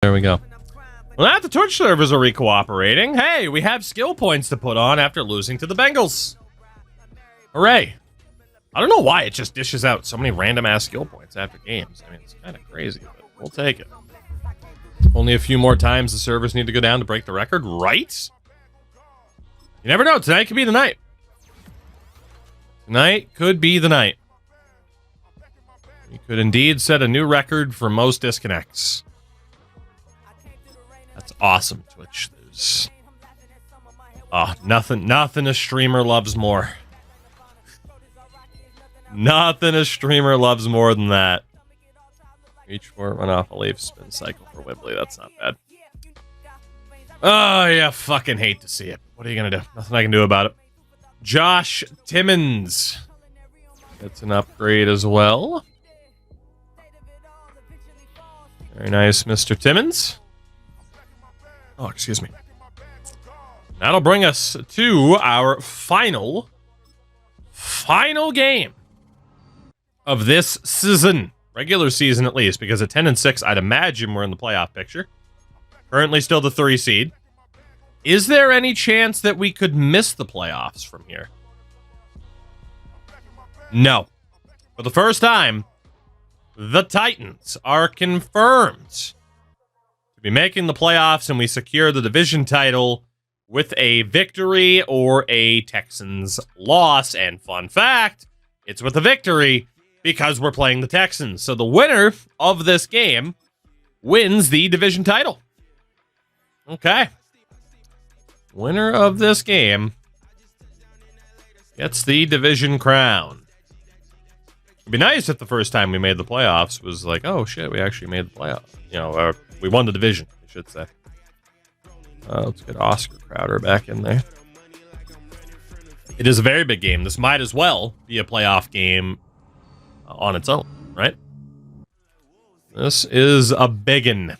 There we go. Well, now the Twitch servers are re-cooperating. Hey, we have skill points to put on after losing to the Bengals. Hooray. I don't know why it just dishes out so many random-ass skill points after games. I mean, it's kind of crazy, but we'll take it. Only a few more times the servers need to go down to break the record, right? You never know. Tonight could be the night. Tonight could be the night. You could indeed set a new record for most disconnects. That's awesome, Twitch. There's nothing a streamer loves more. Nothing a streamer loves more than that. Reach for it, run off a leaf, spin cycle for Wembley. That's not bad. Oh, yeah, fucking hate to see it. What are you gonna do? Nothing I can do about it. Josh Timmons gets an upgrade as well. Very nice, Mr. Timmons. Oh, excuse me. That'll bring us to our final game of this season. Regular season, at least, because at 10-6, I'd imagine we're in the playoff picture. Currently still the 3 seed. Is there any chance that we could miss the playoffs from here? No. For the first time, the Titans are confirmed to be making the playoffs, and we secure the division title with a victory or a Texans loss. And fun fact, it's with a victory because we're playing the Texans. So the winner of this game wins the division title. Okay. Winner of this game gets the division crown. It'd be nice if the first time we made the playoffs was like, oh shit, we actually made the playoffs. You know, we won the division, I should say. Let's get Oscar Crowder back in there. It is a very big game. This might as well be a playoff game on its own, right? This is a biggin'.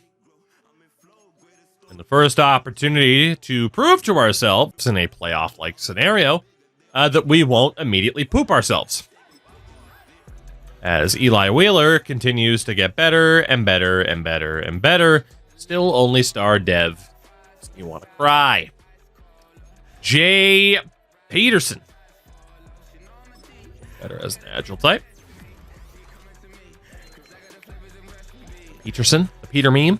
And the first opportunity to prove to ourselves in a playoff-like scenario that we won't immediately poop ourselves. As Eli Wheeler continues to get better and better and better and better. Still only star dev. You want to cry. Jay Peterson. Better as an agile type. Peterson, the Peter meme.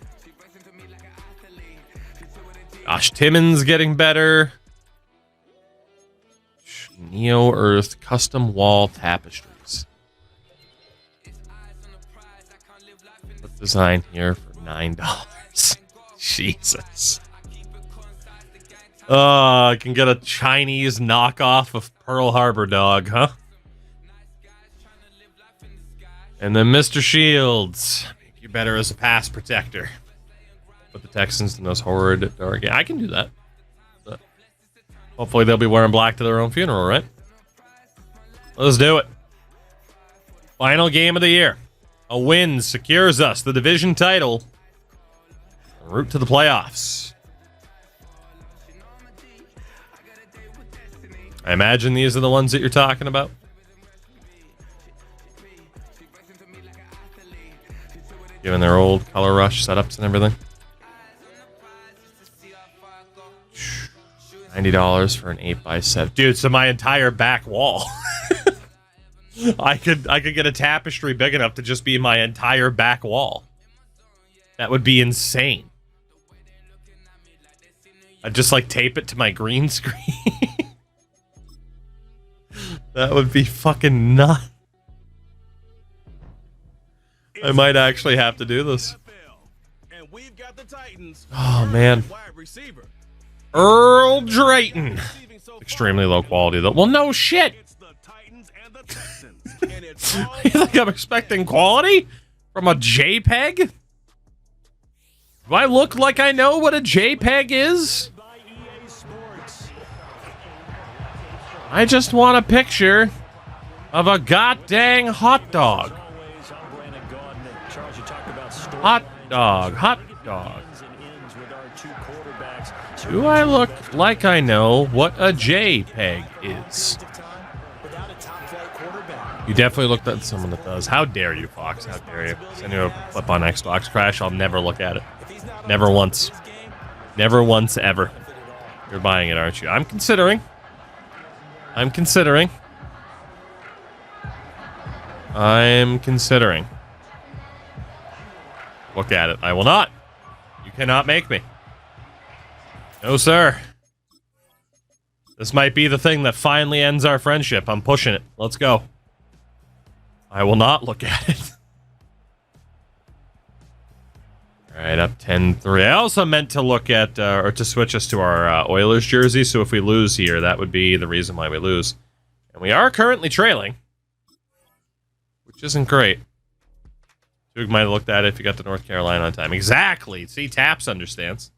Josh Timmons getting better. Neo Earth custom wall tapestries. Put design here for $9. Jesus. I can get a Chinese knockoff of Pearl Harbor dog, huh? And then Mr. Shields. Make you better as a pass protector. Put the Texans in those horrid dark. Yeah, I can do that. But hopefully they'll be wearing black to their own funeral, right? Let's do it. Final game of the year. A win secures us the division title. En route to the playoffs. I imagine these are the ones that you're talking about. Given their old color rush setups and everything. $90 for an 8x7. Dude, so my entire back wall. I could get a tapestry big enough to just be my entire back wall. That would be insane. I'd just like tape it to my green screen. That would be fucking nuts. I might actually have to do this. Oh, man. Earl Drayton. Extremely low quality, though. Well, no shit. You think I'm expecting quality from a JPEG? Do I look like I know what a JPEG is? I just want a picture of a goddamn hot dog. Hot dog, hot dog. Do I look like I know what a JPEG is? You definitely looked at someone that does. How dare you, Fox? How dare you? Send you a clip on Xbox Crash. I'll never look at it. Never once. Never once ever. You're buying it, aren't you? I'm considering. I'm considering. Look at it. I will not. You cannot make me. No, sir. This might be the thing that finally ends our friendship. I'm pushing it. Let's go. I will not look at it. All right, up 10-3. I also meant to look at, or to switch us to our Oilers jersey, so if we lose here, that would be the reason why we lose. And we are currently trailing, which isn't great. You might have looked at it if you got to North Carolina on time. Exactly. See, Taps understands.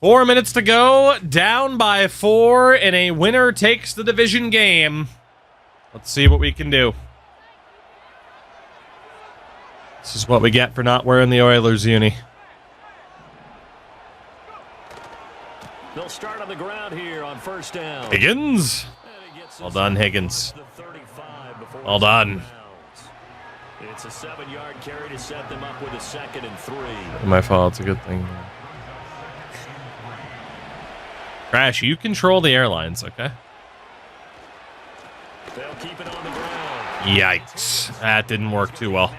4 minutes to go. Down by 4 in a winner takes the division game. Let's see what we can do. This is what we get for not wearing the Oilers uni. They'll start on the ground here on first down. Higgins. Well done, Higgins. Well done. It's a 7-yard carry to set them up with a 2nd and 3. My fault. It's a good thing. Crash, you control the airlines, okay? They'll keep it on the ground. Yikes. That didn't work too well.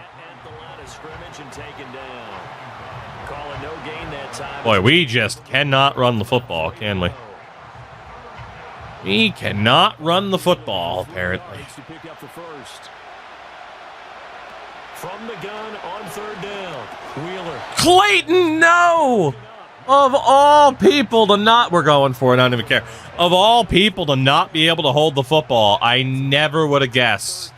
Boy, we just cannot run the football, can we? We cannot run the football, apparently. From the gun on 3rd down. Wheeler. Clayton, no! Of all people to not... We're going for it, I don't even care. Of all people to not be able to hold the football, I never would have guessed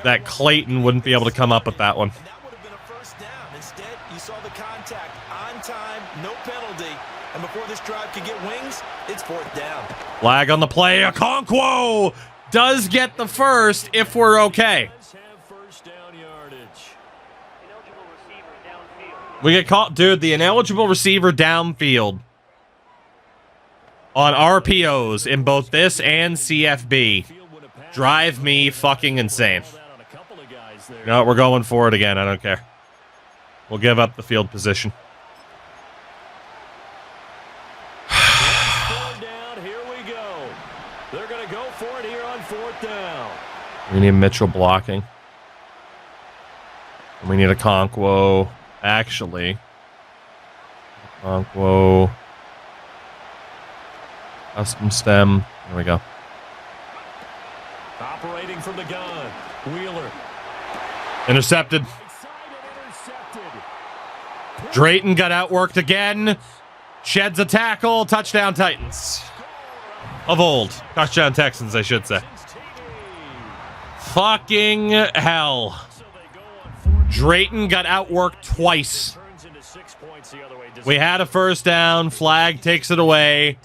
that Clayton wouldn't be able to come up with that one. That would have been a first down. Instead, you saw the contact on time, no penalty. And before this drive could get wings, it's 4th down. Flag on the play. Okonkwo does get the first if we're okay. We get caught, dude, the ineligible receiver downfield on RPOs in both this and CFB drive me fucking insane. No, we're going for it again. I don't care. We'll give up the field position. Here we go. They're going to go for it here on 4th down. We need Mitchell blocking. And we need a Okonkwo. Actually, Okonkwo, custom stem. There we go. Operating from the gun, Wheeler. Intercepted. Drayton got outworked again. Sheds a tackle. Touchdown Titans. Of old. Touchdown Texans, I should say. Fucking hell. Drayton got outworked twice. We had a first down. Flag takes it away.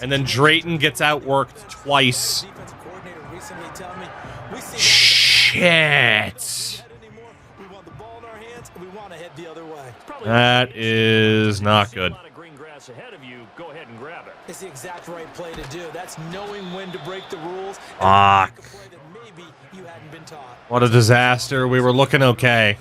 And then Drayton gets outworked twice. Shit. That is not good. It's the exact right play to do. That's knowing when to break the rules. Fuck. What a disaster. We were looking okay.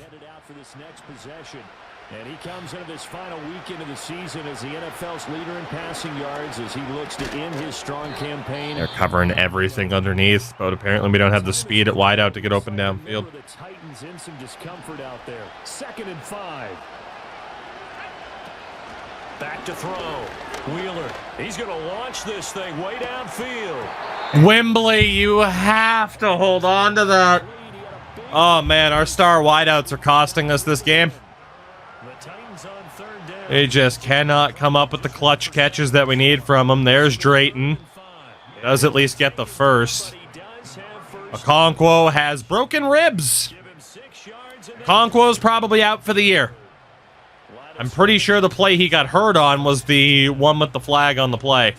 And he comes into this final weekend of the season as the NFL's leader in passing yards as he looks to end his strong campaign. They're covering everything underneath, but apparently we don't have the speed at wideout to get open downfield. The Titans in some discomfort out there. 2nd and 5. Back to throw. Wheeler. He's going to launch this thing way downfield. Wembley, you have to hold on to that. Oh, man, our star wideouts are costing us this game. They just cannot come up with the clutch catches that we need from them. There's Drayton. Does at least get the first. Okonkwo has broken ribs. Okonkwo's probably out for the year. I'm pretty sure the play he got hurt on was the one with the flag on the play.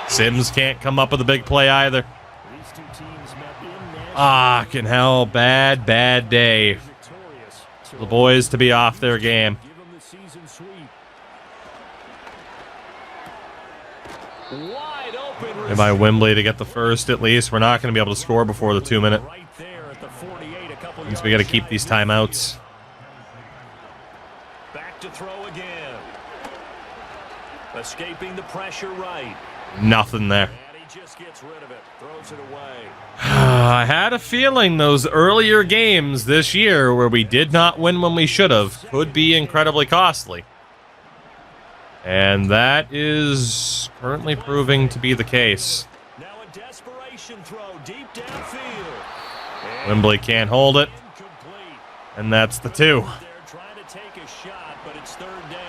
Sims can't come up with a big play either. Ah, can hell, bad day. The boys to be off their game. And by Wembley to get the first at least. We're not going to be able to score before the 2 minute. Means we got to keep these timeouts. Back to throw again. Escaping the pressure right. Nothing there. And he just gets rid of it. Throws it away. I had a feeling those earlier games this year where we did not win when we should have could be incredibly costly. And that is currently proving to be the case. Now a desperation throw deep downfield. Wembley can't hold it. Incomplete. And that's the 2. They're trying to take a shot, but it's third down.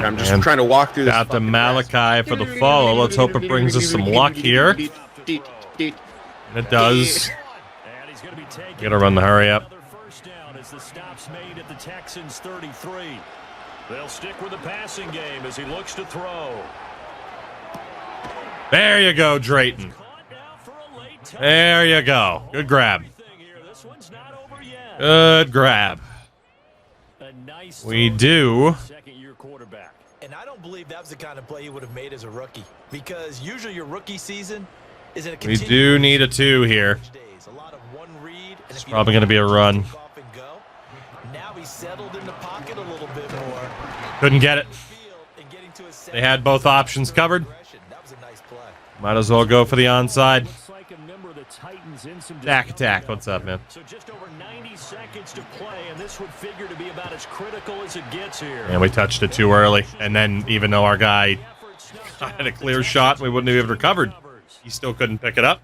I'm just trying to walk through this. Out to Malachi for the follow. Let's hope it brings us some luck here. And it does. And he's going to be taking Gotta run the hurry up. another first down as the stop's made at the Texans 33. They'll stick with the passing game as he looks to throw. There you go, Drayton. Caught now for a late touchdown. There you go. Good grab. This one's not over yet. Good grab. A nice We throw. do. Second-year quarterback. And I don't believe that was the kind of play he would have made as a rookie. Because usually your rookie season is in a We do need a 2 here. days. A lot of one read. It's probably going to be a run. Off and go. Now he's settled in the pocket a little bit more. Couldn't get it. And getting to his They had both options covered. That was a nice play. Might as well go for the onside. Looks like a member of the Titans in some Attack. What's up, man? So just over 90 seconds to play, and this would figure to be about as critical as it gets here. And we touched it too early. And then even though our guy had a clear shot, we wouldn't have even recovered. He still couldn't pick it up.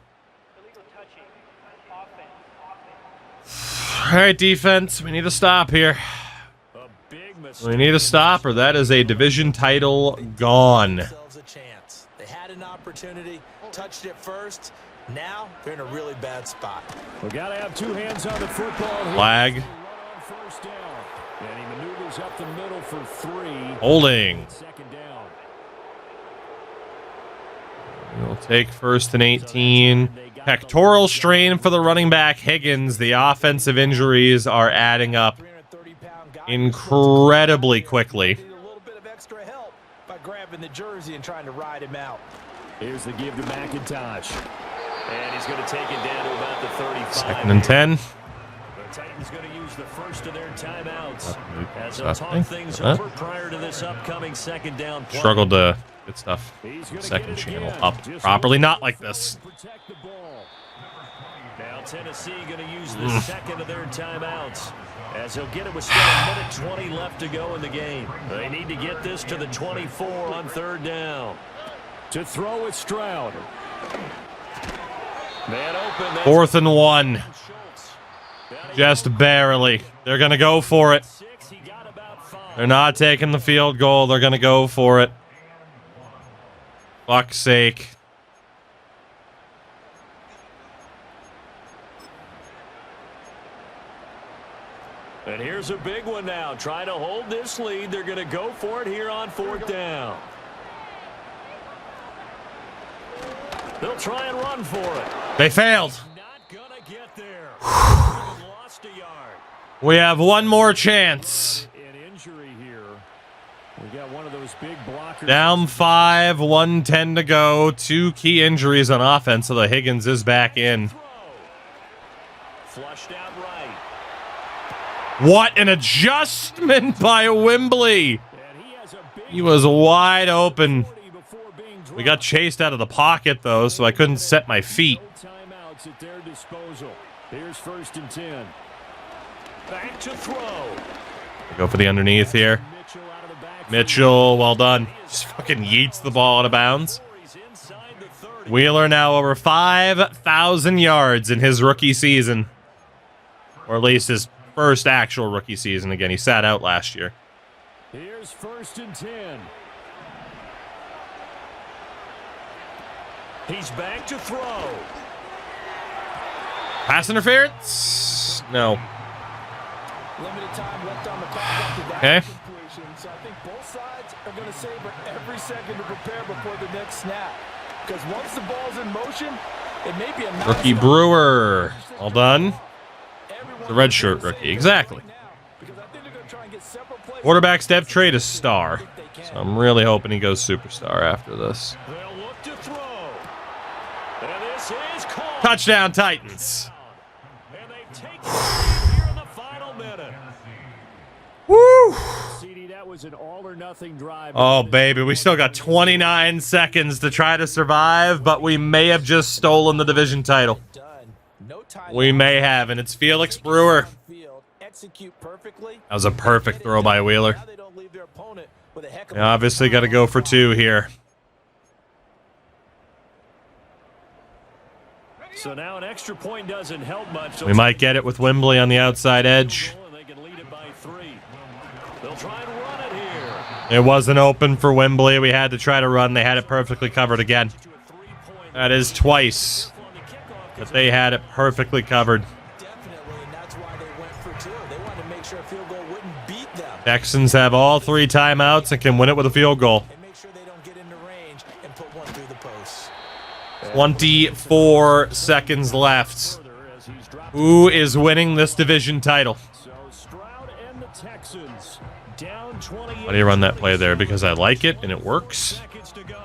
All right, defense. We need to stop here. A big mistake. We need a stop, or that is a division title gone. Themselves a chance. They had an opportunity, touched it first. Now they're in a really bad spot. We got to have 2 hands on the football here. Flag. Run on first down. And he maneuvers up the middle for 3. Holding. Second down. We'll take 1st and 18. Pectoral strain for the running back Higgins. The offensive injuries are adding up 330-pound guy incredibly quickly. needed a little bit of extra help by grabbing the jersey and trying to ride him out. Here's the give to McIntosh. And he's going to take it down to about the 35. 2nd and 10. The Titans going to use the first of their timeouts as they'll talk Nothing. things over prior to this upcoming second down play. Struggled to get stuff. He's gonna Second get it channel again. up Just properly. Not like this. protect the ball. Now Tennessee going to use the second of their timeouts as he'll get it with still a minute 20 left to go in the game. They need to get this to the 24 on third down. To throw it, Stroud. Man open. That's 4th and 1. Schultz. Just barely. They're going to go for it. 6, he got about 5. They're not taking the field goal. They're going to go for it. Fuck's sake. And here's a big one now. Trying to hold this lead. They're going to go for it here on 4th down. They'll try and run for it. They failed. Not going to get there. Lost a yard. We have one more chance. An injury here. We got one of those big blockers. Down 5, 1:10 to go. 2 key injuries on offense, so the Higgins is back in. Flushed out right. What an adjustment by Wembley. And he has a big He was wide open. 40 before being dropped. We got chased out of the pocket, though, so I couldn't set my feet. No timeouts at their disposal. Here's 1st and 10. Back to throw. Go for the underneath here. Mitchell out of the backfield. Mitchell, well done. Just fucking yeets the ball out of bounds. He's inside the 30. Wheeler now over 5,000 yards in his rookie season. Or at least his first actual rookie season. Again, he sat out last year. Here's 1st and 10. He's back to throw. Pass interference? No. Limited time left on the clock after that Okay. completion, so I think both sides are going to savor every second to prepare before the next snap. Because once the ball's in motion, it may be a matter Rookie of Brewer. All done. everyone The red shirt rookie. Exactly. because I think they're going to try and get several plays. Quarterback step trade is star. So I'm really hoping he goes superstar after this. They'll look to throw. And this is caught. Touchdown, Titans. And they've taken it here in the final minute. Woo! CD, that was an all-or-nothing drive. Oh, baby, we still got 29 seconds to try to survive, but we may have just stolen the division title. We may have, and it's Felix Brewer. That was a perfect throw by Wheeler. You obviously got to go for 2 here. So now an extra point doesn't help much. We might get it with Wembley on the outside edge. They can lead it by 3. They'll try and run it here. It wasn't open for Wembley. We had to try to run. They had it perfectly covered again. That is twice that they had it perfectly covered. Definitely, and that's why they went for 2. They wanted to make sure a field goal wouldn't beat them. Texans have all 3 timeouts and can win it with a field goal. And make sure they don't get into range and put one through the post. 24 seconds left. Who is winning this division title? So Stroud and the Texans down 28. Why do you run that play there? Because I like it and it works. Seconds to go.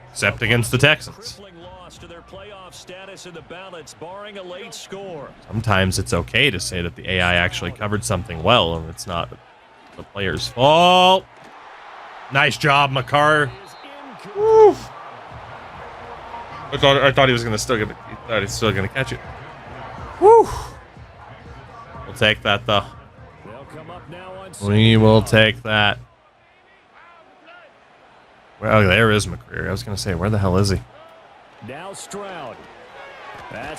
Except against the Texans. Crippling loss to their playoff status in the balance, barring a late score. Sometimes it's okay to say that the AI actually covered something well and it's not the player's fault. Nice job, McCarr. Woo. I thought he was still gonna catch it. Woo. We'll take that though. They'll come up now on We will take that. Well, there is McCreary. I was gonna say, where the hell is he? now Stroud.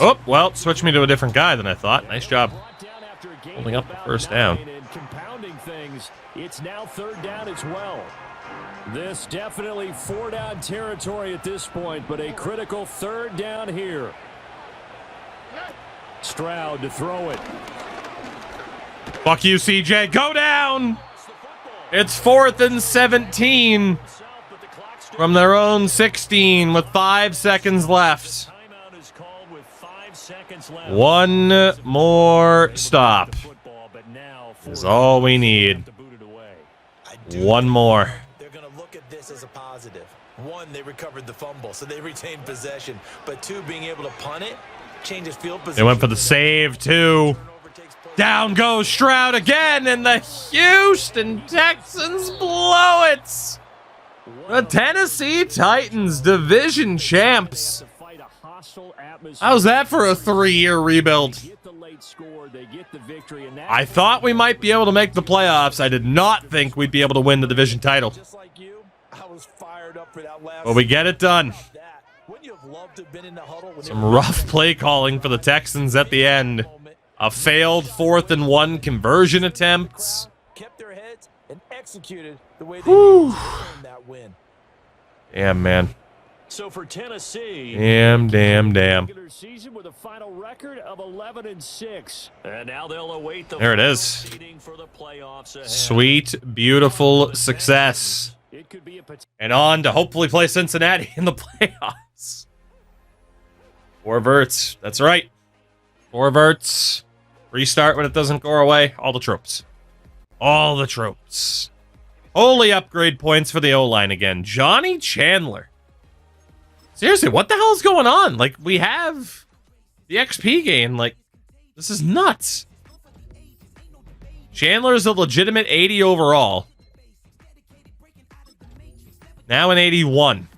Oh, well, switch me to a different guy than I thought. Nice job. Holding up the first down. And compounding things, it's now 3rd down as well. This definitely 4-down territory at this point, but a critical 3rd down here. Stroud to throw it. Fuck you, CJ. Go down. It's 4th and 17 from their own 16 with 5 seconds left. One more stop is all we need. One more. They're going to look at this as a positive. 1, they recovered the fumble, so they retained possession. But 2, being able to punt it, changes field position. They went for the save, too. Down goes Stroud again, and the Houston Texans blow it. The Tennessee Titans, division champs. How's that for a 3-year rebuild? I thought we might be able to make the playoffs. I did not think we'd be able to win the division title. But we get it done. Some rough play calling for the Texans at the end. A failed 4th and 1 conversion attempts. Kept their heads and executed the way they earned that win. Damn, man. So for Tennessee, damn. regular season with a final record of 11-6, and now they'll await the there it is. for the playoffs ahead. Sweet, beautiful success, It could be a and on to hopefully play Cincinnati in the playoffs. 4 verts. That's right. 4 verts. Restart when it doesn't go our way. All the tropes. All the tropes. Holy upgrade points for the O-line again. Johnny Chandler. Seriously, what the hell is going on? Like, we have the XP gain. Like, this is nuts. Chandler is a legitimate 80 overall. Now an 81.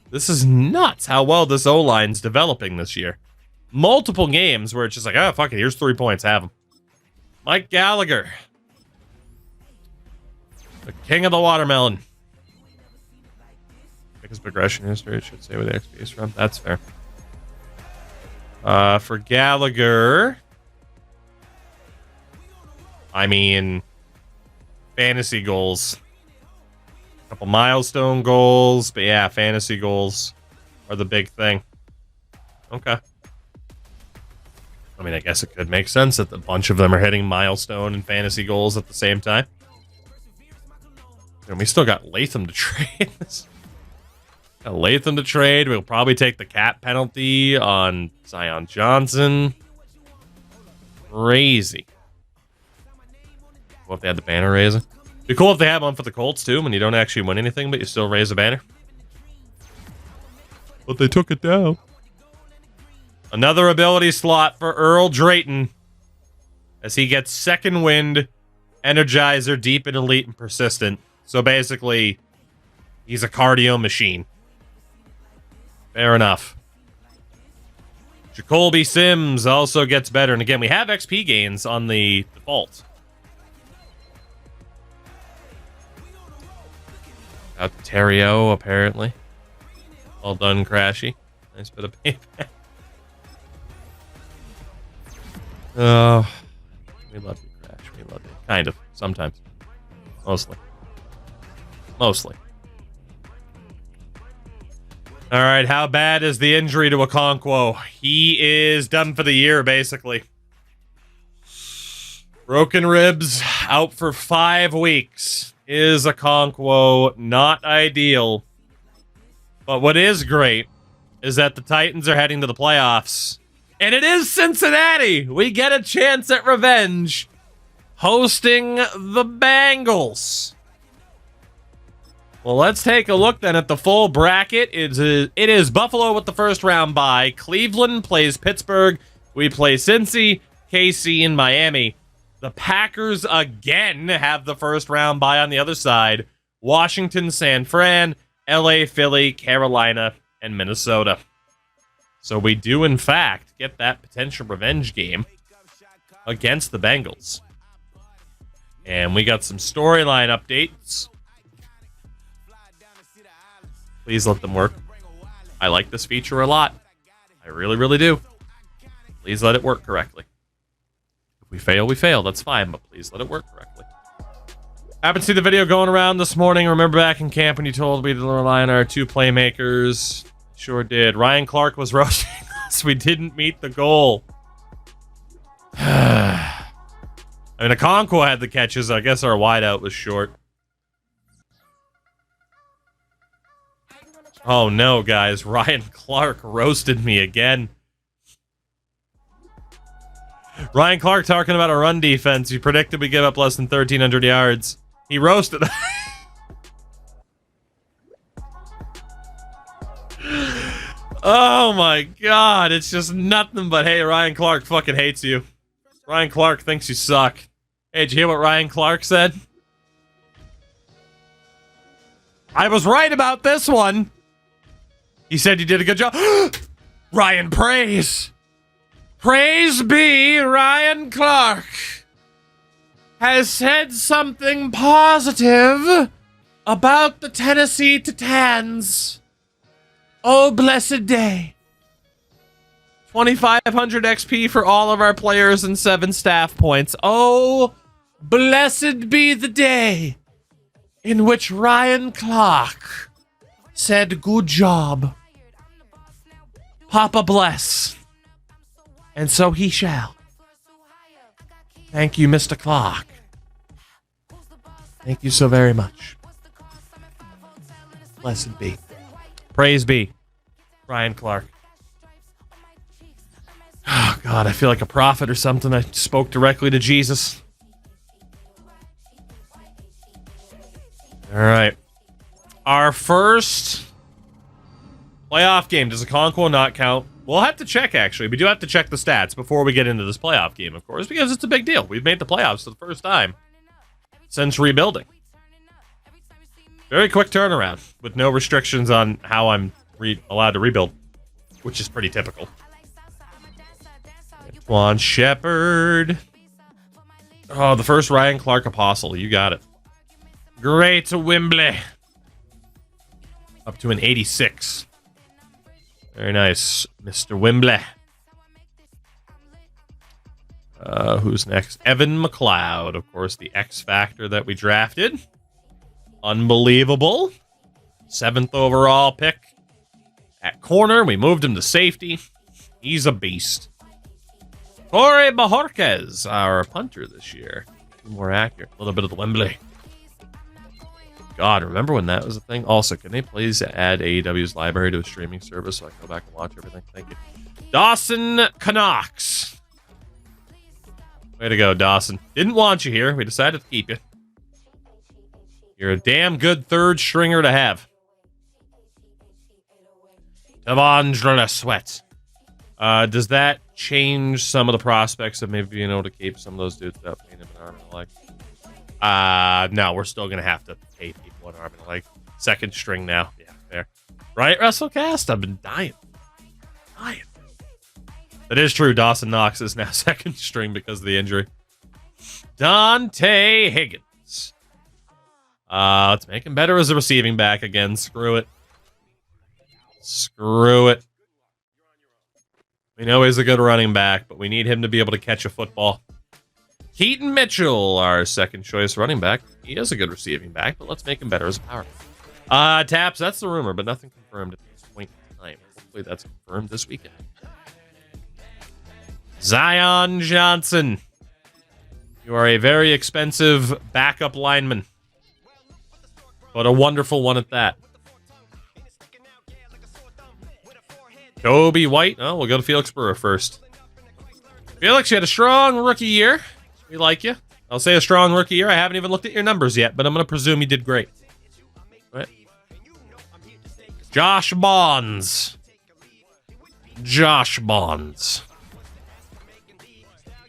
This is nuts how well this O-line's developing this year. Multiple games where it's just like, oh, fuck it, here's 3 points, have them. Mike Gallagher. The king of the watermelon. Biggest progression history, it should say where the XP is from. That's fair. For Gallagher, I mean, fantasy goals. A couple milestone goals, but yeah, fantasy goals are the big thing. Okay. I mean, I guess it could make sense that a bunch of them are hitting milestone and fantasy goals at the same time. And we still got Latham to trade. Got Latham to trade. We'll probably take the cap penalty on Zion Johnson. Crazy. What if they had the banner raising? Be cool if they had one for the Colts too, when you don't actually win anything, but you still raise a banner. But they took it down. Another ability slot for Earl Drayton as he gets Second Wind, Energizer, Deep and Elite, and Persistent. So basically, he's a cardio machine. Fair enough. Jacoby Sims also gets better. And again, we have XP gains on the default. Out to Terrio, apparently. Well done, Crashy. Nice bit of payback. Oh, we love you, Crash. We love you. Kind of. Sometimes. Mostly. Mostly. All right, how bad is the injury to Okonkwo? He is done for the year, basically. Broken ribs, out for 5 weeks. Is Okonkwo not ideal? But what is great is that the Titans are heading to the playoffs. And it is Cincinnati! We get a chance at revenge. Hosting the Bengals. Well, let's take a look then at the full bracket. It is Buffalo with the first round bye. Cleveland plays Pittsburgh. We play Cincy, KC, and Miami. The Packers again have the first round bye on the other side. Washington, San Fran, LA, Philly, Carolina, and Minnesota. So we do, in fact, get that potential revenge game against the Bengals. And we got some storyline updates. Please let them work. I like this feature a lot. I really, really do. Please let it work correctly. If we fail, we fail. That's fine, but please let it work correctly. Happened to see the video going around this morning. Remember back in camp when you told me to rely on our 2 playmakers? Sure did. Ryan Clark was roasting us. We didn't meet the goal. I mean, Okonkwo had the catches. I guess our wideout was short. Oh no, guys. Ryan Clark roasted me again. Ryan Clark talking about a run defense. He predicted we give up less than 1,300 yards. He roasted. Oh my god. It's just nothing but, hey, Ryan Clark fucking hates you. Ryan Clark thinks you suck. Hey, did you hear what Ryan Clark said? I was right about this one. He said you did a good job. Ryan, praise. Praise be Ryan Clark has said something positive about the Tennessee Titans. Oh, blessed day. 2,500 XP for all of our players and 7 staff points. Oh, blessed be the day in which Ryan Clark said good job. Papa bless. And so he shall. Thank you, Mr. Clark. Thank you so very much. Blessed be. Praise be. Ryan Clark. Oh, God, I feel like a prophet or something. I spoke directly to Jesus. All right. Our first playoff game. Does Okonkwo not count? We'll have to check, actually. We do have to check the stats before we get into this playoff game, of course, because it's a big deal. We've made the playoffs for the first time since rebuilding. Very quick turnaround with no restrictions on how I'm allowed to rebuild, which is pretty typical. Juan Shepard. Oh, the first Ryan Clark Apostle. You got it. Great Wembley. Up to an 86. Very nice, Mr. Wembley. Who's next? Evan McLeod, of course, the X Factor that we drafted. Unbelievable. 7th overall pick. At corner, we moved him to safety. He's a beast. Corey Bajorquez, our punter this year. More accurate. A little bit of the Wembley. God, remember when that was a thing? Also, can they please add AEW's library to a streaming service so I can go back and watch everything? Thank you. Dawson Canucks. Way to go, Dawson. Didn't want you here. We decided to keep you. You're a damn good third stringer to have. Devondre Sweat. Does that change some of the prospects of maybe being able to keep some of those dudes without paying them an arm and a leg? No, we're still going to have to pay people an arm and a leg. Second string now. Yeah, fair. Right, WrestleCast? I've been dying. That is true. Dawson Knox is now second string because of the injury. Dante Higgins. Let's make him better as a receiving back again. Screw it. We know he's a good running back, but we need him to be able to catch a football. Keaton Mitchell, our second choice running back. He is a good receiving back, but let's make him better as a power. Taps, that's the rumor, but nothing confirmed at this point in time. Hopefully that's confirmed this weekend. Zion Johnson. You are a very expensive backup lineman, but a wonderful one at that. Kobe White. Oh, we'll go to Felix Brewer first. Felix, you had a strong rookie year. We like you. I'll say a strong rookie year. I haven't even looked at your numbers yet, but I'm going to presume you did great. Right. Josh Bonds.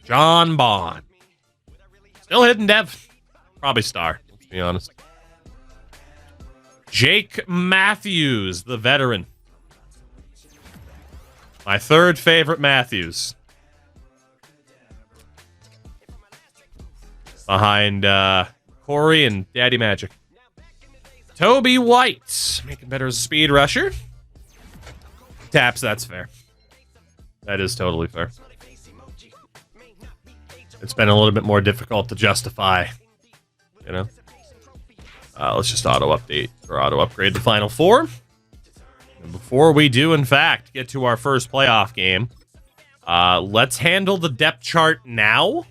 John Bond. Still hidden depth. Probably star, let's be honest. Jake Matthews, the veteran. My third favorite Matthews. Behind Corey and Daddy Magic. Toby White. Making better as a speed rusher. Taps, that's fair. That is totally fair. It's been a little bit more difficult to justify, you know? Let's just auto-update or auto-upgrade the final four. And before we do, in fact, get to our first playoff game, let's handle the depth chart now,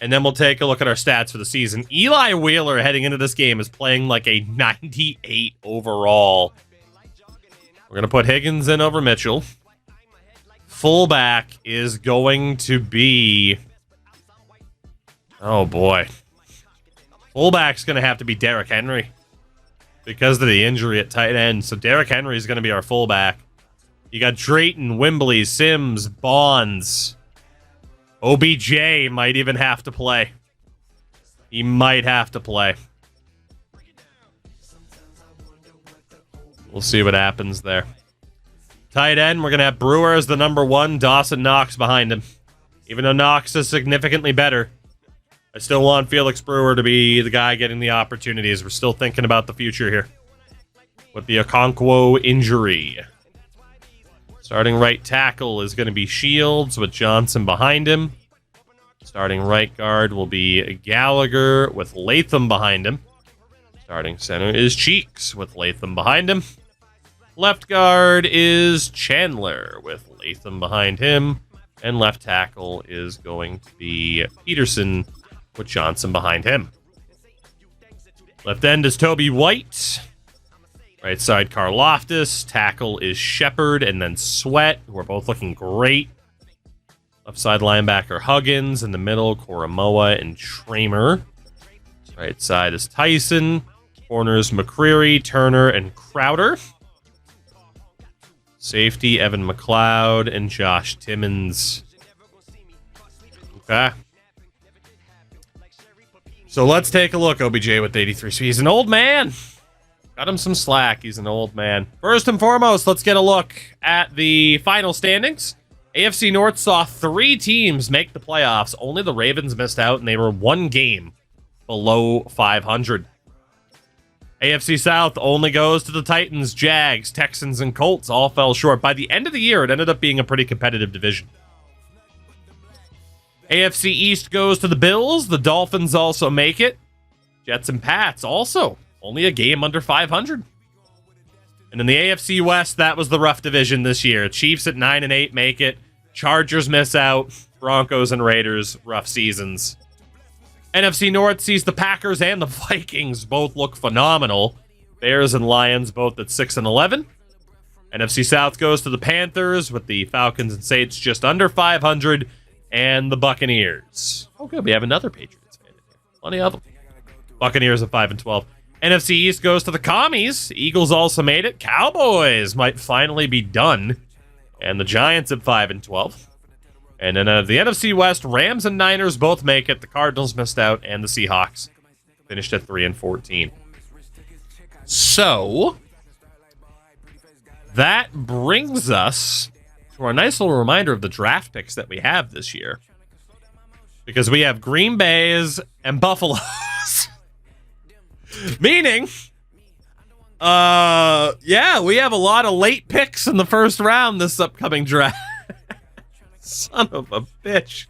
and then we'll take a look at our stats for the season. Eli Wheeler, heading into this game, is playing like a 98 overall. We're going to put Higgins in over Mitchell. Fullback is going to be... Oh, boy. Fullback's going to have to be Derrick Henry because of the injury at tight end. So Derrick Henry is going to be our fullback. You got Drayton, Wembley, Sims, Bonds. OBJ might even have to play. He might have to play. We'll see what happens there. Tight end, we're going to have Brewer as the number one, Dawson Knox behind him. Even though Knox is significantly better, I still want Felix Brewer to be the guy getting the opportunities. We're still thinking about the future here with the Okonkwo injury. Starting right tackle is going to be Shields with Johnson behind him. Starting right guard will be Gallagher with Latham behind him. Starting center is Cheeks with Latham behind him. Left guard is Chandler with Latham behind him. And left tackle is going to be Peterson with Johnson behind him. Left end is Toby White. Right side, Karloftis. Tackle is Shepard and then Sweat, who are both looking great. Left side linebacker, Huggins. In the middle, Koromoa and Tramer. Right side is Tyson. Corners, McCreary, Turner, and Crowder. Safety, Evan McLeod and Josh Timmons. Okay. So let's take a look. OBJ with 83. So he's an old man. Got him some slack. He's an old man. First and foremost, let's get a look at the final standings. AFC North saw 3 teams make the playoffs. Only the Ravens missed out, and they were 1 game below 500. AFC South only goes to the Titans, Jags, Texans, and Colts. All fell short. By the end of the year, it ended up being a pretty competitive division. AFC East goes to the Bills. The Dolphins also make it. Jets and Pats also only a game under 500. And in the AFC West, that was the rough division this year. Chiefs at 9-8 make it. Chargers miss out. Broncos and Raiders, rough seasons. NFC North sees the Packers and the Vikings both look phenomenal. Bears and Lions both at 6-11. NFC South goes to the Panthers with the Falcons and Saints just under 500. And the Buccaneers. Oh, good. We have another Patriots fan in here. Plenty of them. Buccaneers at 5-12. NFC East goes to the Commies. Eagles also made it. Cowboys might finally be done. And the Giants at 5-12. And then the NFC West, Rams and Niners both make it. The Cardinals missed out, and the Seahawks finished at 3-14. So that brings us to our nice little reminder of the draft picks that we have this year. Because we have Green Bay's and Buffalo's. Meaning, yeah, we have a lot of late picks in the first round this upcoming draft. Son of a bitch.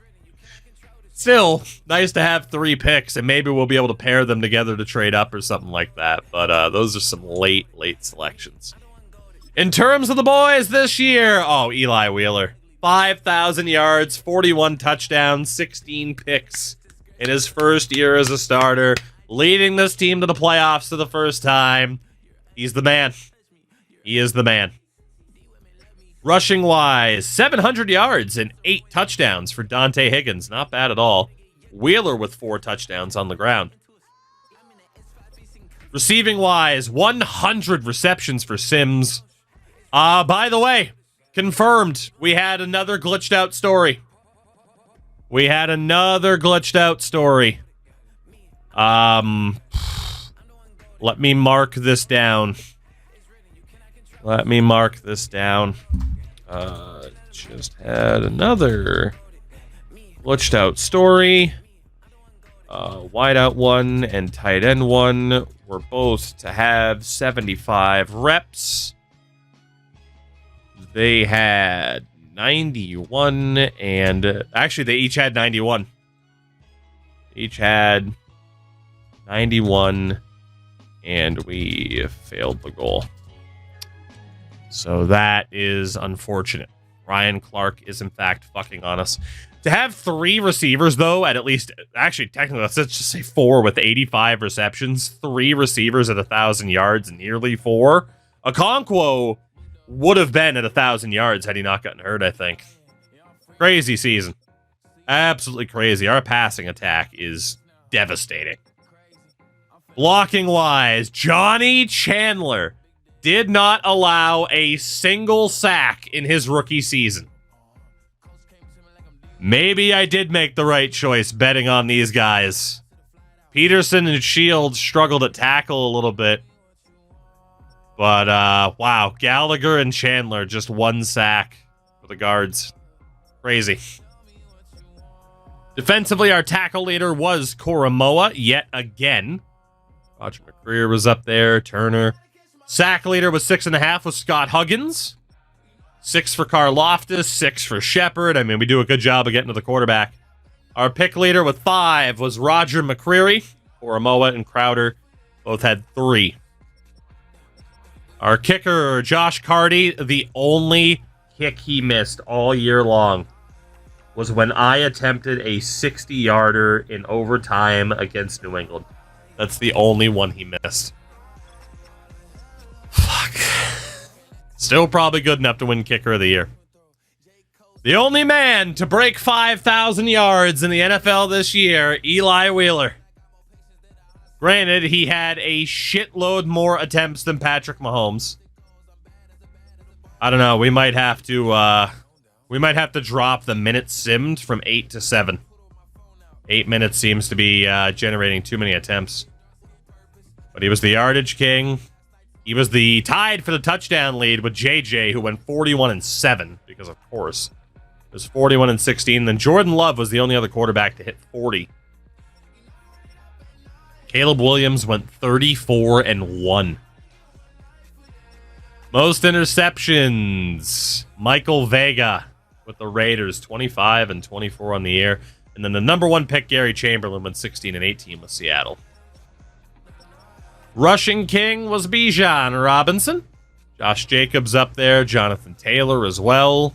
Still, nice to have 3 picks, and maybe we'll be able to pair them together to trade up or something like that. But those are some late selections. In terms of the boys this year, oh, Eli Wheeler. 5,000 yards, 41 touchdowns, 16 picks in his first year as a starter, leading this team to the playoffs for the first time. He's the man. He is the man. Rushing wise, 700 yards and 8 touchdowns for Dante Higgins. Not bad at all. Wheeler with 4 touchdowns on the ground. Receiving wise, 100 receptions for Sims. By the way, confirmed, we had another glitched out story. Let me mark this down. Just had another glitched out story. Wideout 1 and tight end 1 were both to have 75 reps. They had 91 and actually they each had 91. Each had 91 and we failed the goal. So that is unfortunate. Ryan Clark is in fact fucking on us. To have 3 receivers, though, at least, actually, technically, let's just say 4 with 85 receptions, 3 receivers at 1,000 yards, and nearly 4. Okonkwo would have been at 1,000 yards had he not gotten hurt, I think. Crazy season. Absolutely crazy. Our passing attack is devastating. Blocking-wise, Johnny Chandler did not allow a single sack in his rookie season. Maybe I did make the right choice betting on these guys. Peterson and Shields struggled at tackle a little bit. But, wow. Gallagher and Chandler, just 1 sack for the guards. Crazy. Defensively, our tackle leader was Koromoa, yet again. Roger McCreer was up there. Turner. Sack leader was 6.5 with Scott Huggins. 6 for Karloftis, 6 for Shepard. I mean, we do a good job of getting to the quarterback. Our pick leader with 5 was Roger McCreary. Koromoa and Crowder both had 3. Our kicker, Josh Carty, the only kick he missed all year long was when I attempted a 60-yarder in overtime against New England. That's the only one he missed. Fuck. Still probably good enough to win Kicker of the Year. The only man to break 5,000 yards in the NFL this year, Eli Wheeler. Granted, he had a shitload more attempts than Patrick Mahomes. I don't know. We might have to drop the minutes simmed from 8 to 7. 8 minutes seems to be generating too many attempts. But he was the yardage king. He was the tied for the touchdown lead with JJ, who went 41-7, because of course. It was 41-16. Then Jordan Love was the only other quarterback to hit 40. Caleb Williams went 34-1. Most interceptions. Michael Vega with the Raiders, 25-24 on the year. And then the number 1 pick, Gary Chamberlain, went 16-18 with Seattle. Rushing king was Bijan Robinson. Josh Jacobs up there. Jonathan Taylor as well.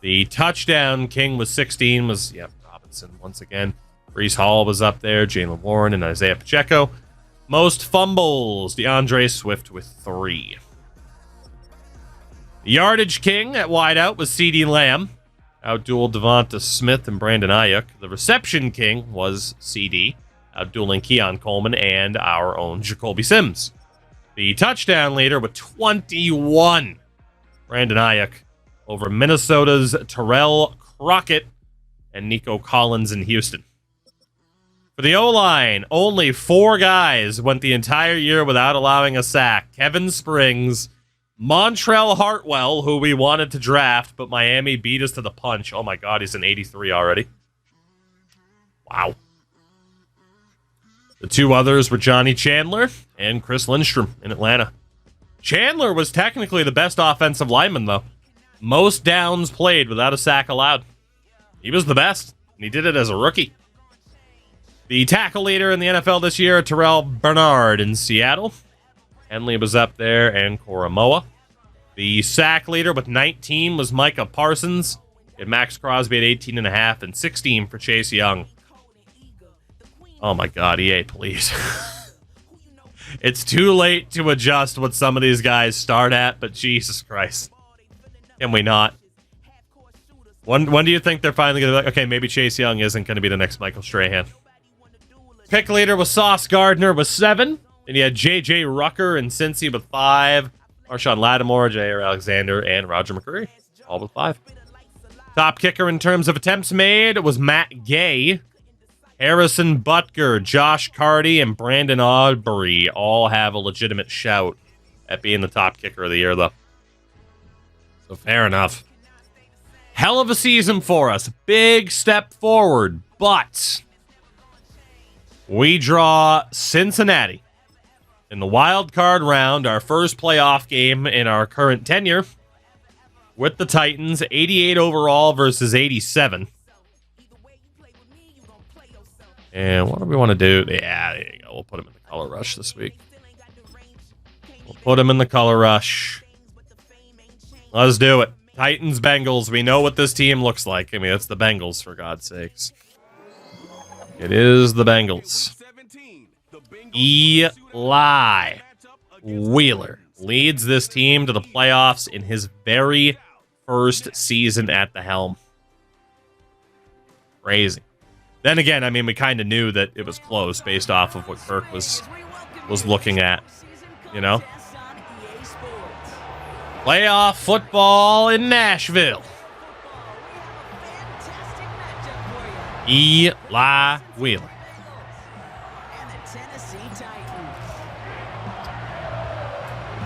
The touchdown king was 16. Was, Robinson once again. Breece Hall was up there. Jaylen Warren and Isaiah Pacheco. Most fumbles, DeAndre Swift with 3. The yardage king at wideout was CeeDee Lamb. Outdueled Devonta Smith and Brandon Ayuk. The reception king was CD. Outdueling Keon Coleman and our own Jacoby Sims. The touchdown leader with 21. Brandon Ayuk. over Minnesota's Terrell Crockett and Nico Collins in Houston. For the O-line, only 4 guys went the entire year without allowing a sack. Kevin Springs, Montrell Hartwell, who we wanted to draft, but Miami beat us to the punch. Oh my God, he's an 83 already. Wow. The 2 others were Johnny Chandler and Chris Lindstrom in Atlanta. Chandler was technically the best offensive lineman, though. Most downs played without a sack allowed. He was the best, and he did it as a rookie. The tackle leader in the NFL this year, Terrell Bernard in Seattle. Henley was up there, and Koromoa. The sack leader with 19 was Micah Parsons. And Max Crosby at 18.5 and 16 for Chase Young. Oh my God, EA, please. It's too late to adjust what some of these guys start at, but Jesus Christ. Can we not? When do you think they're finally going to be like, okay, maybe Chase Young isn't going to be the next Michael Strahan? Pick leader was Sauce Gardner with 7. Then you had J.J. Rucker and Cincy with 5. Marshawn Lattimore, Jair Alexander, and Roger McCreary, all with 5. Top kicker in terms of attempts made was Matt Gay. Harrison Butker, Josh Carty, and Brandon Aubrey all have a legitimate shout at being the top kicker of the year, though. So fair enough. Hell of a season for us. Big step forward, but we draw Cincinnati in the wild card round, our first playoff game in our current tenure, with the Titans, 88 overall versus 87. And what do we want to do? Yeah, there you go. We'll put him in the color rush this week. We'll put him in the color rush. Let's do it. Titans, Bengals. We know what this team looks like. I mean, it's the Bengals, for God's sakes. It is the Bengals. Eli Wheeler leads this team to the playoffs in his very first season at the helm. Crazy. Then again, I mean, we kind of knew that it was close based off of what Kirk was looking at, you know? Playoff football in Nashville. Eli Wheeler.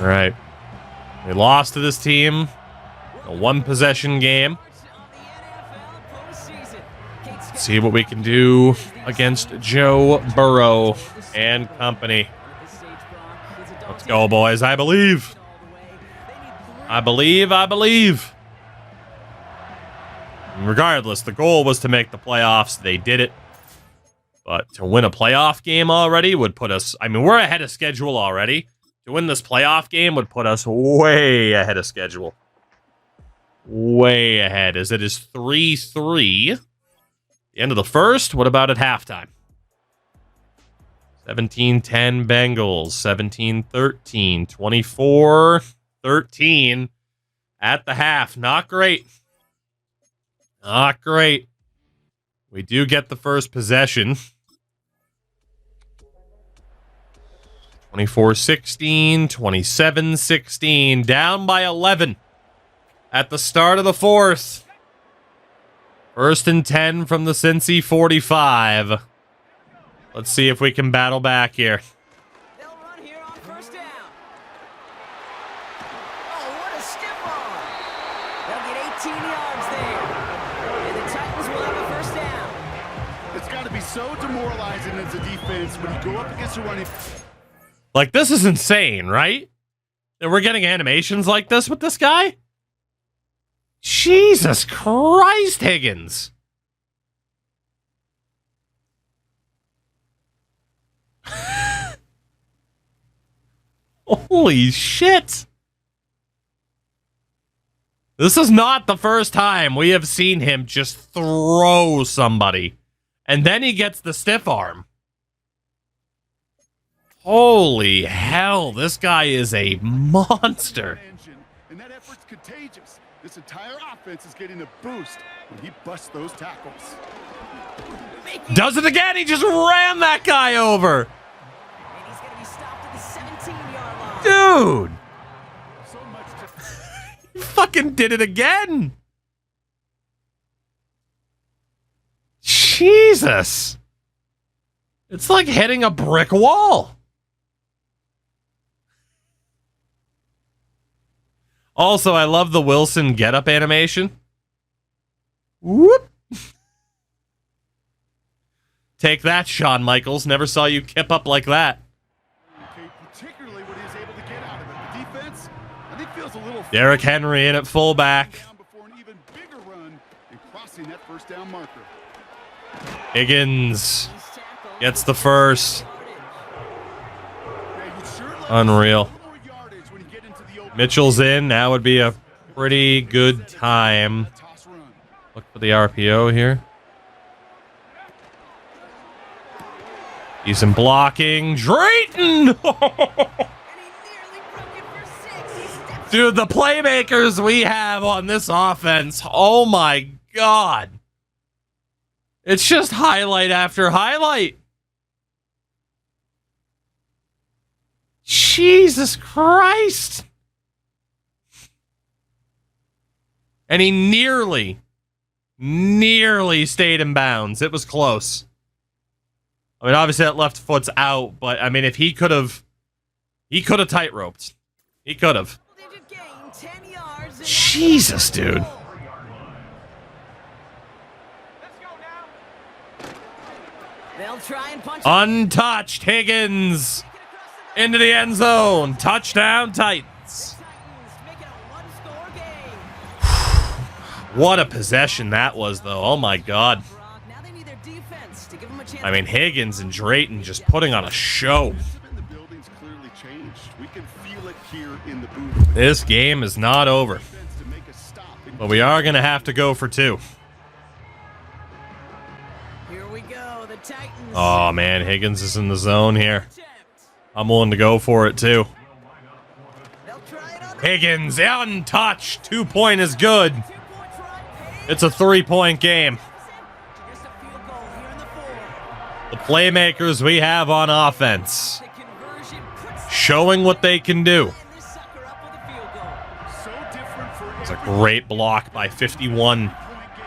All right. We lost to this team. A 1-possession game. See what we can do against Joe Burrow and company. Let's go, boys. I believe. I believe. Regardless, the goal was to make the playoffs. They did it. But to win a playoff game already would put us... I mean, we're ahead of schedule already. To win this playoff game would put us way ahead of schedule. Way ahead, as it is 3-3. The end of the first. What about at halftime? 17-10 Bengals. 17-13. 24-13 at the half. Not great. Not great. We do get the first possession. 24-16. 27-16. Down by 11 at the start of the fourth. First and 10 from the Cincy 45. Let's see if we can battle back here. They'll run here on first down. Oh, what a stiff arm. They'll get 18 yards there. And the Titans will have a first down. It's got to be so demoralizing as a defense when you go up against a running... Like, this is insane, right? And we're getting animations like this with this guy? Jesus Christ, Higgins. Holy shit. This is not the first time we have seen him just throw somebody. And then he gets the stiff arm. Holy hell, this guy is a monster. And that effort's contagious. This entire offense is getting a boost when he busts those tackles. Does it again. He just ran that guy over. And he's going to be stopped at the 17-yard line. Dude. So much He fucking did it again. Jesus. It's like hitting a brick wall. Also, I love the Wilson get-up animation. Whoop. Take that, Shawn Michaels. Never saw you kip up like that. Okay, particularly what he was able to get out of it. The defense, I think, feels a little Derrick Henry in at fullback. down before an even bigger run and crossing that first down marker. Higgins gets the first. Yeah, you'd sure like Unreal. more yardage when you get into the open. Mitchell's in. Now would be a pretty good time. Toss run. Look for the RPO here. Decent blocking. Drayton! Dude, the playmakers we have on this offense. Oh my God. It's just highlight after highlight. Jesus Christ. And he nearly stayed in bounds. It was close. I mean, obviously that left foot's out, but I mean, if he could have tight-roped. He could have. Jesus, dude. They'll try and punch Untouched Higgins into the end zone. Touchdown, Titans. making a one-score game. What a possession that was, though. Oh my God. Now they need their defense to give them a chance. I mean, Higgins and Drayton just putting on a show. The building's clearly changed. We can feel it here in the booth. This game is not over, Defense to make a stop. but we are going to have to go for two. Here we go, the Titans. Oh, man, Higgins is in the zone here. Attempt. I'm willing to go for it, too. They'll try it on the Higgins, untouched. 2-point is good. 2 points right. It's a 3-point game. Just a field goal here in the fourth. The playmakers we have on offense The conversion puts showing what they can do. this sucker up with a field goal. So different for It's a great block by 51. point game,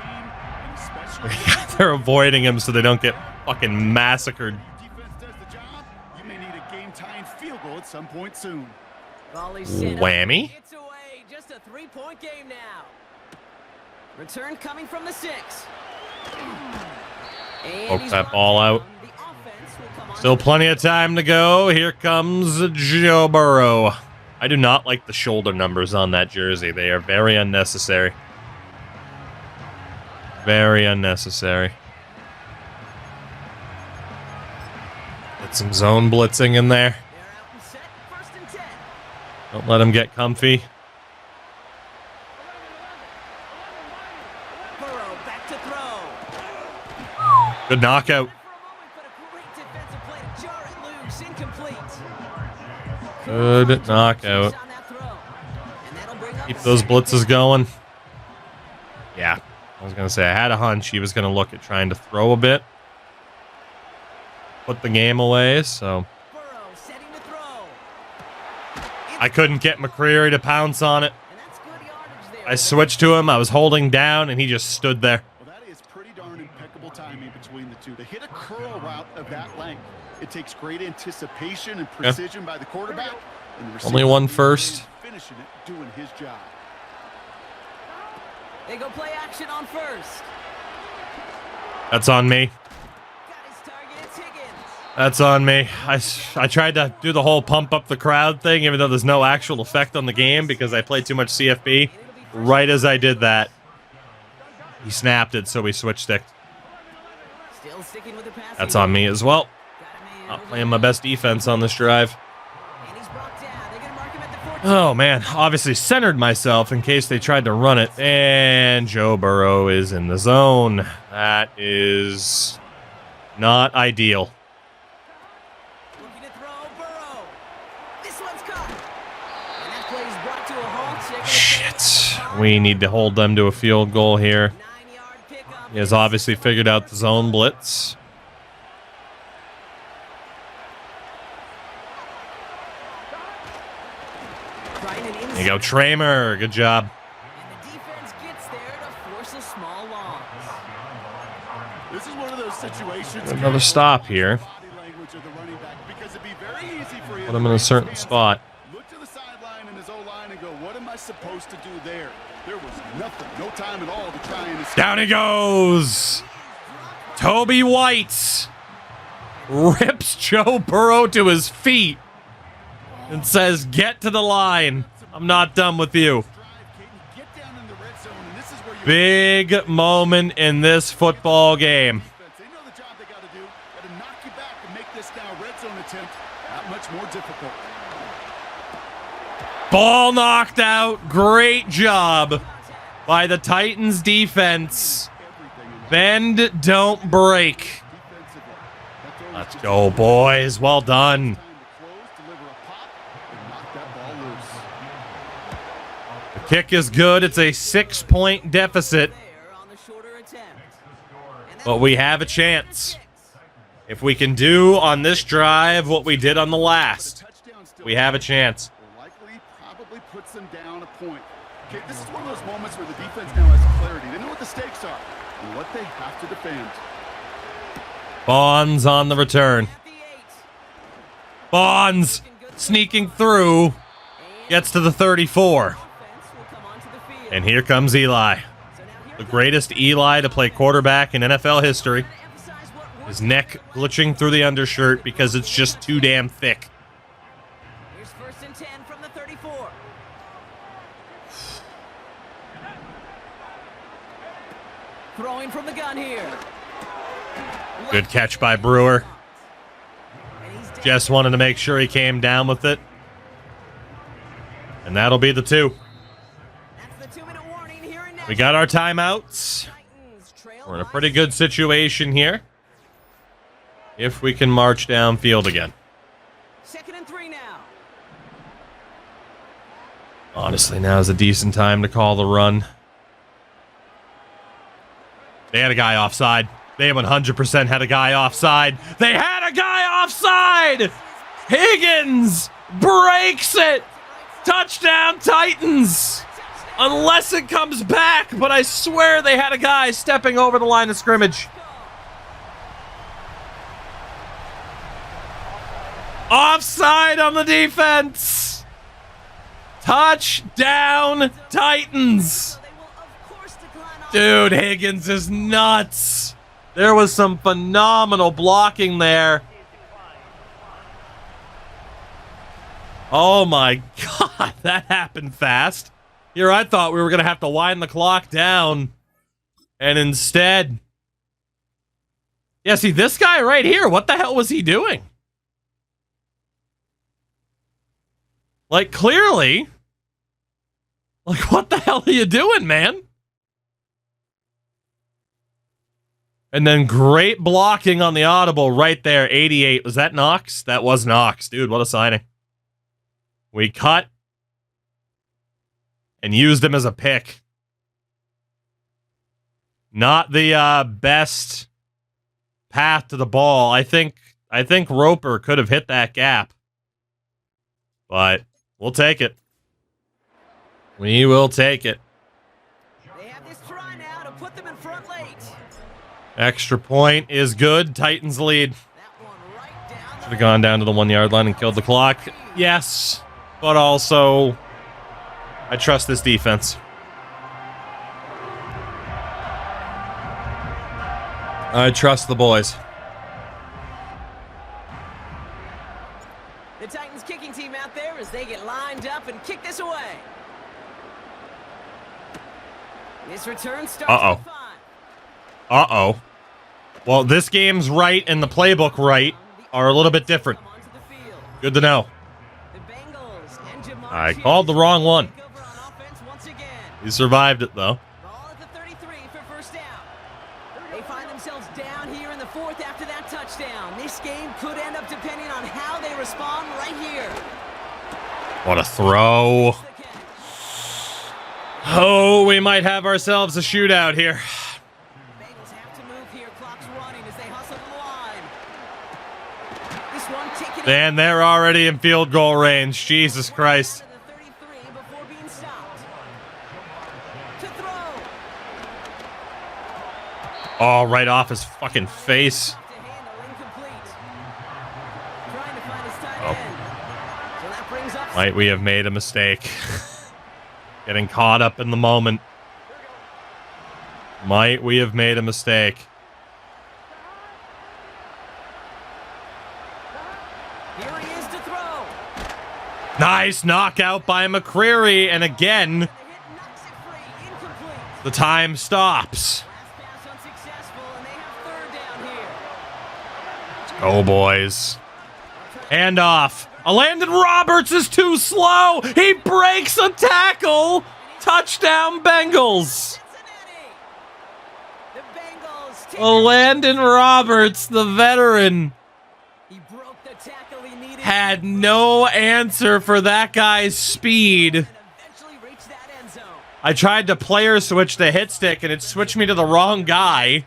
and especially They're avoiding him so they don't get fucking massacred. defense does the job. You may need a game-tying field goal at some point soon. Volley sent up. Whammy. It's away. Just a 3-point game now. Return coming from the 6. And Poke he's that brought ball down. out. The offense will come on Still to plenty of time to go. Here comes Joe Burrow. I do not like the shoulder numbers on that jersey. They are very unnecessary. Very unnecessary. Get some zone blitzing in there. They're out and set. 1st and 10. Don't let him get comfy. Burrow back to throw. Good knockout. For a moment, but a great defensive play to jar it loose. Incomplete. Good knockout. On that throw. And that'll bring up Keep the those second. blitzes going. Yeah, I was going to say, I had a hunch he was going to look at trying to throw a bit. Put the game away, so Burrow setting to throw. I couldn't get McCreary to pounce on it. And that's good yardage there. I switched to him, I was holding down, and he just stood there. Well, that is pretty darn impeccable timing between the two. To hit a curl route of that length, it takes great anticipation and precision by the quarterback. And the receiver Only one first. finishing it, doing his job. They go play action on 1st. That's on me. Got his target. It's Higgins. That's on me. I tried to do the whole pump up the crowd thing, even though there's no actual effect on the game because I played too much CFB. Right as I did that, he snapped it, so we switched stick. Still sticking with the pass. That's on me as well. Got a man Not over playing my best defense on this drive. And he's brought down. They're going to mark him at the 14. Oh, man. Obviously centered myself in case they tried to run it. And Joe Burrow is in the zone. That is not ideal. Looking to throw. Burrow. This one's caught. And that play is brought to a halt. They're gonna Shit. We need to hold them to a field goal here. 9-yard pickup. He has obviously figured out the zone blitz. Trying an There you go, Tramer. Good job. force a small loss. This is one of those situations. Another stop here. Body language of the running back, because it'd be very easy for him Put him in a certain spot. look to the sideline and his O-line and go, what am I supposed to do there? There was nothing, no time at all to try and escape. Down he goes. Toby White rips Joe Burrow to his feet and says, get to the line. I'm not done with you. Get down in the red zone, and this is where you Big moment in this football game. They know the job they got to do. Got to knock you back and make this now red zone attempt that much more difficult. Ball knocked out. Great job by the Titans defense. Bend, don't break. Let's go, boys. Well done. The kick is good. It's a 6-point deficit, There on the shorter attempt. And but we have a chance. If we can do on this drive what we did on the last, we have a chance. Likely probably puts them down a point. Okay, this is one of those moments where the defense now has clarity. They know what the stakes are and what they have to defend. Bonds on the return. at the 8. Bonds sneaking through. Gets to the 34. Offense will come onto the field. And here comes Eli. So now here The greatest Eli to play quarterback in NFL history. emphasize what works. His neck glitching through the undershirt because it's just too damn thick. Here's 1st and 10 from the 34. Throwing from the gun here. Good catch by Brewer. And he's down. Just wanted to make sure he came down with it. And that'll be the 2. That's the 2-minute warning here and now. We got our timeouts. Titans trail We're in a by pretty good situation here. If we can march downfield again. 2nd and 3 now. Honestly, now's a decent time to call the run. They had a guy offside. They 100% had a guy offside. They had a guy offside! Higgins breaks it! Touchdown, Titans! Unless it comes back, but I swear they had a guy stepping over the line of scrimmage. Offside on the defense! Touchdown, Titans! They will of course decline off. Dude, Higgins is nuts. There was some phenomenal blocking there. Oh my God, that happened fast. Here I thought we were going to have to wind the clock down. And instead... Yeah, see, this guy right here, what the hell was he doing? Like, clearly... Like, what the hell are you doing, man? And then great blocking on the audible right there. 88. Was that Knox? That was Knox. Dude, what a signing. We cut and used him as a pick. Not the best path to the ball. I think Roper could have hit that gap. But we'll take it. We will take it. They have this try now to put them in front late. Extra point is good. Titans lead. That one right down Should have gone down to the 1 yard line and killed the clock. Yes, but also I trust this defense. I trust the boys. The Titans kicking team out there as they get lined up and kick this away. This return starts Uh-oh. with 5. Uh-oh. Well, this game's right and the playbook right are a little bit different. Come onto the field. Good to know. The Bengals and Jamar I Chase called the wrong one. take over on offense once again. He survived it, though. Ball at the 33 for 1st down. They find themselves down here in the 4th after that touchdown. This game could end up depending on how they respond right here. What a throw. The catch. Oh, we might have ourselves a shootout here. Bengals have to move here. Clock's running as they hustle to the line. This one taken And they're already in field goal range. Jesus Christ. to the 33 before being stopped. To throw. Oh, right off his fucking face. Might we have made a mistake? Getting caught up in the moment. Might we have made a mistake? Here he is to throw. Nice knockout by McCreary, and again, The hit knocks it free. Incomplete. the time stops. Last pass unsuccessful, and they have third down here. Oh, boys. Hand off. Landon Roberts is too slow. He breaks a tackle. Touchdown, Bengals. Cincinnati. The Bengals take Landon Roberts, the veteran, He broke the tackle he needed. had no answer for that guy's speed. And eventually reached that end zone. I tried to player switch the hit stick, and it switched me to the wrong guy.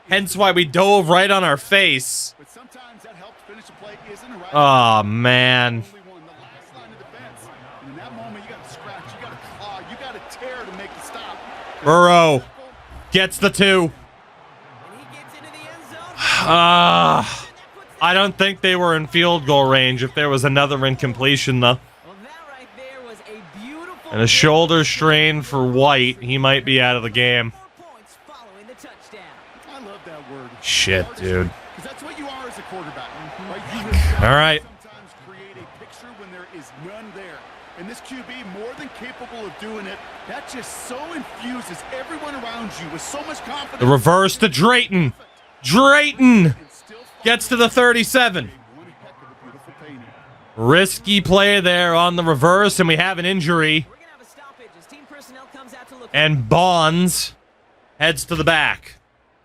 Hence why we dove right on our face. But sometimes that helps finish a play isn't right. Oh, man. Only one, the last line of defense. And in that moment, you got to scratch, you got to claw, you got to tear to make the stop. Burrow gets the 2. And he gets into the end zone. I don't think they were in field goal range if there was another incompletion, though. Well, that right there was a beautiful And a shoulder strain for White. He might be out of the game. 4 points following the touchdown. I love that word. Shit, dude. Because that's what you are as a quarterback. Right? You All right. sometimes create a picture when there is none there. And this QB, more than capable of doing it, that just so infuses everyone around you with so much confidence. The reverse to Drayton. Drayton And still gets to the 37. one heck of a beautiful painting. Risky play there on the reverse, and we have an injury. We're going to have a stoppage as team personnel comes out to look. And Bonds heads to the back,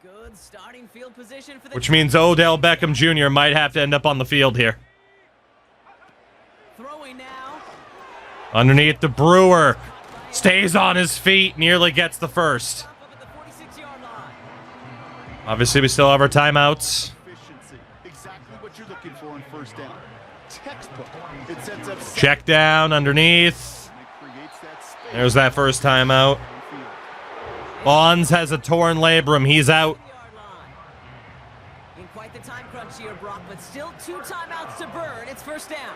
Good starting field position for the which means Odell Beckham Jr. might have to end up on the field here. throwing now. Underneath the Brewer. Stays on his feet, nearly gets the first. Up at the 46-yard line. Obviously, we still have our timeouts. Efficiency. Exactly what you're looking for on first down. Textbook. It sets up Check down underneath. and it creates that space. There's that first timeout. Bonds has a torn labrum. He's out. Yard line. In quite the time crunch here, Brock, but still 2 timeouts to burn. It's first down.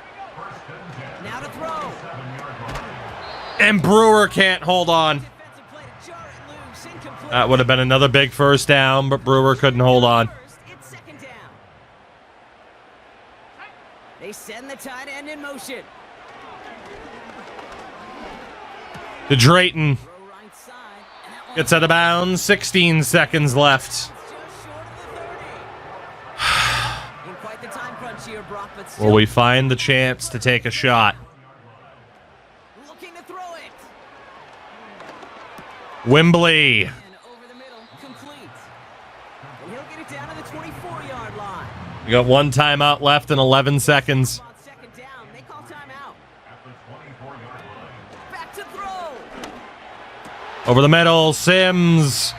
Now to throw. And Brewer can't hold on. Defensive play to jar it loose. Incomplete. That would have been another big first down, but Brewer couldn't hold on. First, it's second down. They send the tight end in motion. To Drayton. Throw right side. And that one Gets out of bounds. 16 seconds left. just short of the 30. In quite the time crunch here, Brock, but still Will we find the chance to take a shot? looking to throw it. Wembley. And over the middle, complete. And he'll get it down to the 24-yard line. We got 1 timeout left in 11 seconds. On second down, they call timeout. Back to throw. Over the middle, Sims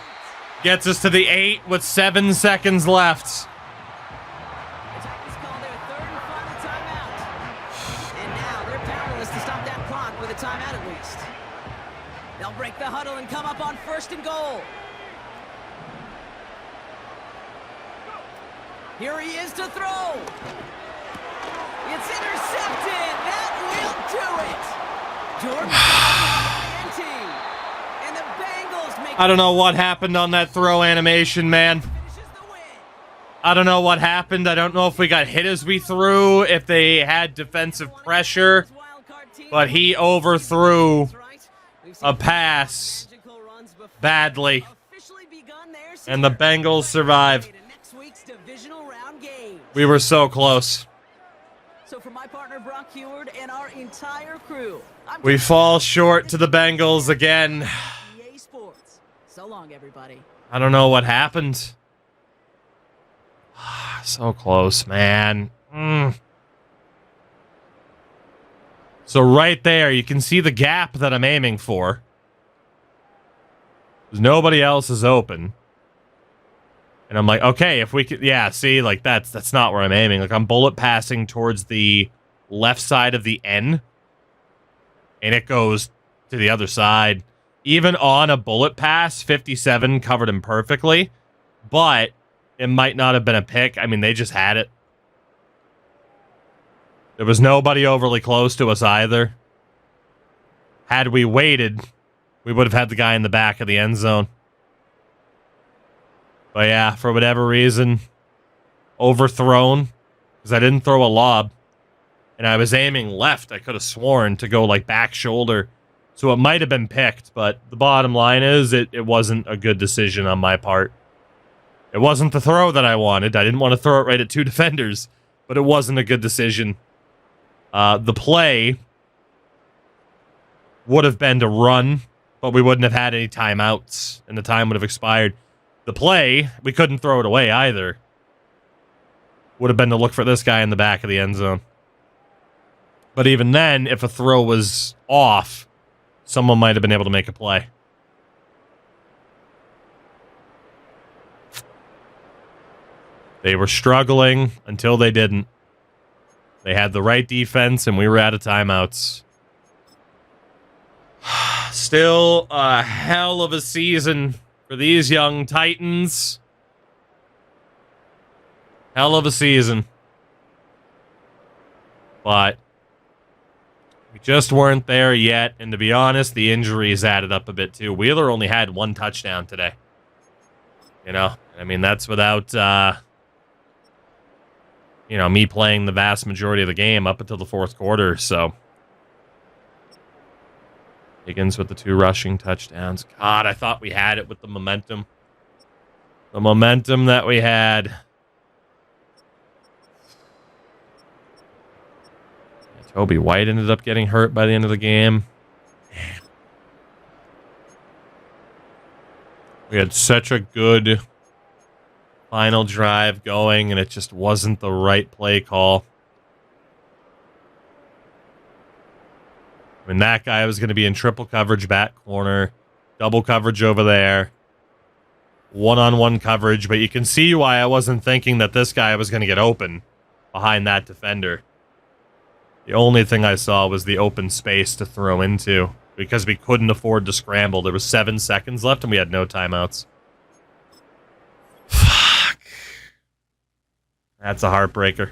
gets us to the 8 with 7 seconds left. The Titans call their third and final timeout. And now they're powerless to stop that clock with a timeout at least. They'll break the huddle and come up on first and goal. Here he is to throw. It's intercepted. That will do it. Jordan INT. And the Bengals make I don't know what happened on that throw animation, man. finishes the win. I don't know what happened. I don't know if we got hit as we threw, if they had defensive pressure, but he overthrew a pass badly, and the Bengals survive. We were so close. So for my partner Brock Heward and our entire crew, I'm We fall short to the Bengals again. EA Sports. So long, everybody. I don't know what happened. So close, man. So right there, you can see the gap that I'm aiming for. 'Cause nobody else is open. And I'm like, okay, if we could, yeah, see, like that's not where I'm aiming. Like I'm bullet passing towards the left side of the N, and it goes to the other side. Even on a bullet pass, 57 covered him perfectly. but it might not have been a pick. I mean, they just had it. There was nobody overly close to us either. Had we waited, we would have had the guy in the back of the end zone. But yeah, for whatever reason, overthrown, because I didn't throw a lob. And I was aiming left. I could have sworn to go like back shoulder. So it might have been picked, but the bottom line is it wasn't a good decision on my part. It wasn't the throw that I wanted. I didn't want to throw it right at 2 defenders, but it wasn't a good decision. The play would have been to run, but we wouldn't have had any timeouts, and the time would have expired. The play, we couldn't throw it away either. Would have been to look for this guy in the back of the end zone. But even then, if a throw was off, someone might have been able to make a play. They were struggling until they didn't. They had the right defense, and we were out of timeouts. Still a hell of a season for these young Titans. Hell of a season. But we just weren't there yet, and to be honest, the injuries added up a bit too. Wheeler only had 1 touchdown today. You know, I mean, that's without, me playing the vast majority of the game up until the 4th quarter, so. Higgins with the 2 rushing touchdowns. God, I thought we had it with the momentum. The momentum that we had. Toby White ended up getting hurt by the end of the game. Man. We had such a good final drive going, and it just wasn't the right play call. I mean, that guy was going to be in triple coverage back corner, double coverage over there, one-on-one coverage, but you can see why I wasn't thinking that this guy was going to get open behind that defender. The only thing I saw was the open space to throw into because we couldn't afford to scramble. There was 7 seconds left and we had no timeouts. Fuck. That's a heartbreaker.